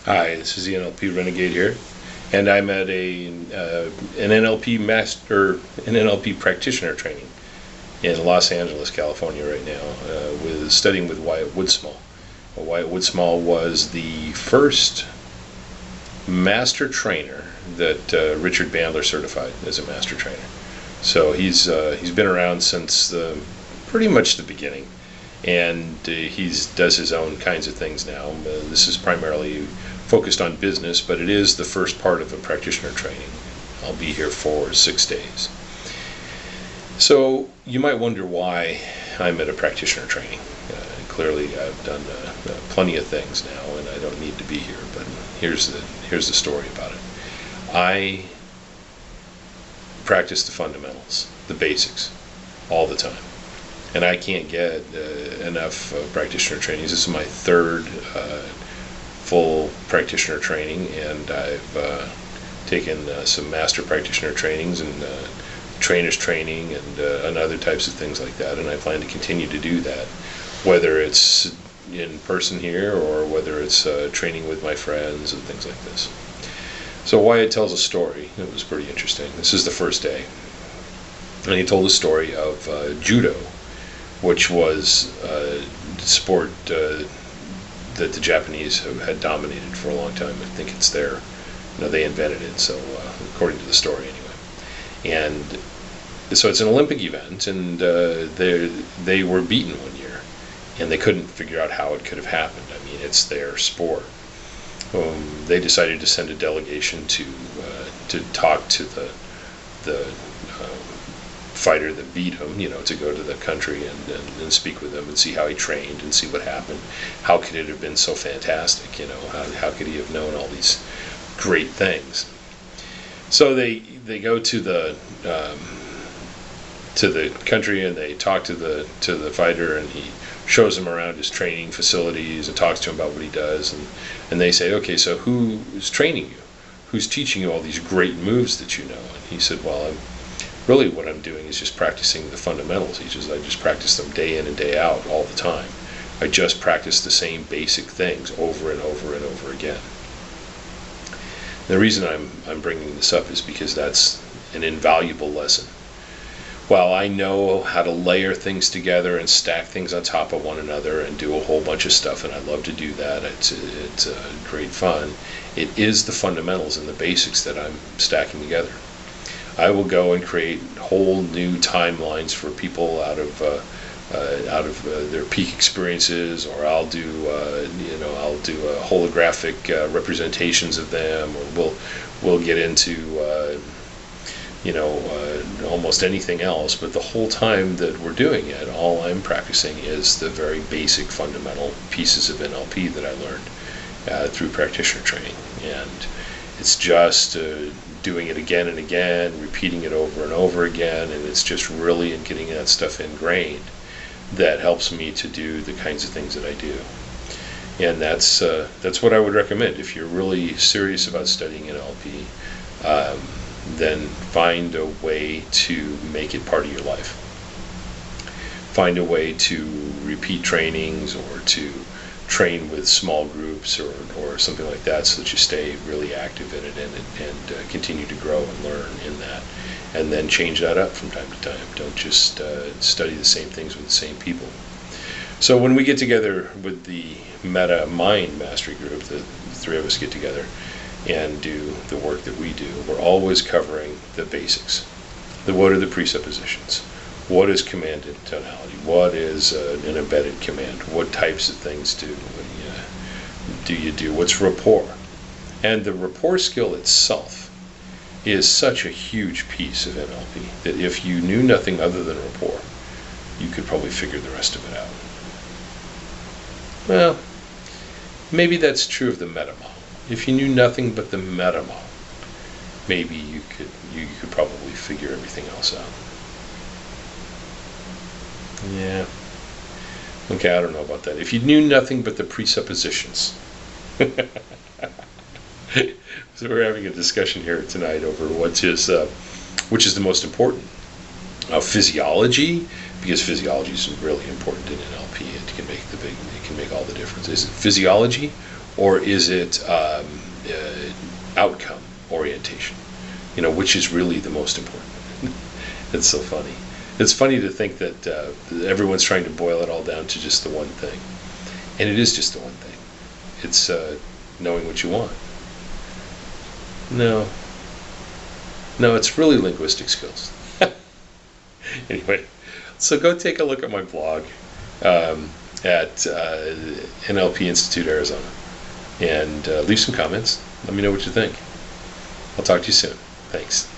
Hi, this is the NLP Renegade here, and I'm at an NLP practitioner training in Los Angeles, California right now, studying with Wyatt Woodsmall. Wyatt Woodsmall was the first master trainer that Richard Bandler certified as a master trainer. So he's been around since pretty much the beginning, and he does his own kinds of things now. This is primarily focused on business, but it is the first part of a practitioner training. I'll be here for 6 days. So you might wonder why I'm at a practitioner training. Clearly I've done plenty of things now and I don't need to be here, but here's the story about it. I practice the fundamentals, the basics, all the time. And I can't get enough practitioner trainings. This is my third full practitioner training, and I've taken some master practitioner trainings and trainers training and other types of things like that, and I plan to continue to do that, whether it's in person here or whether it's training with my friends and things like this. So Wyatt tells a story. It was pretty interesting. This is the first day, and he told a story of judo, which was a sport that the Japanese had dominated for a long time. I think it's they invented it, so according to the story anyway. And so it's an Olympic event, and they were beaten one year, and they couldn't figure out how it could have happened. I mean, it's their sport. They decided to send a delegation to talk to the fighter that beat him, to go to the country and speak with him and see how he trained and see what happened. How could it have been so fantastic? How could he have known all these great things? So they go to the country and they talk to the fighter, and he shows them around his training facilities and talks to him about what he does, and they say, okay, so who's training you? Who's teaching you all these great moves that you know? And he said, well, really what I'm doing is just practicing the fundamentals. I just practice them day in and day out all the time. I just practice the same basic things over and over and over again. The reason I'm bringing this up is because that's an invaluable lesson. While I know how to layer things together and stack things on top of one another and do a whole bunch of stuff, and I love to do that, it's great fun, it is the fundamentals and the basics that I'm stacking together. I will go and create whole new timelines for people out of their peak experiences, or I'll do holographic representations of them, or we'll get into almost anything else. But the whole time that we're doing it, all I'm practicing is the very basic fundamental pieces of NLP that I learned through practitioner training, and it's just doing it again and again, repeating it over and over again, and it's just really in getting that stuff ingrained that helps me to do the kinds of things that I do. And that's what I would recommend. If you're really serious about studying NLP, then find a way to make it part of your life. Find a way to repeat trainings, or to train with small groups or something like that, so that you stay really active in it and continue to grow and learn in that, and then change that up from time to time. Don't just study the same things with the same people. So when we get together with the Meta Mind Mastery Group, the three of us get together and do the work that we do, we're always covering the basics. What are the presuppositions? What is commanded tonality? What is an embedded command? What types of things do you do? What's rapport? And the rapport skill itself is such a huge piece of NLP that if you knew nothing other than rapport, you could probably figure the rest of it out. Well, maybe that's true of the meta model. If you knew nothing but the meta model, maybe you could probably figure everything else out. Yeah. Okay, I don't know about that. If you knew nothing but the presuppositions. So we're having a discussion here tonight over which is the most important. Physiology, because physiology is really important in NLP. It can make all the difference. Is it physiology or is it outcome orientation? Which is really the most important? It's so funny. It's funny to think that everyone's trying to boil it all down to just the one thing. And it is just the one thing. It's knowing what you want. No, it's really linguistic skills. Anyway, so go take a look at my blog at NLP Institute Arizona and leave some comments. Let me know what you think. I'll talk to you soon. Thanks.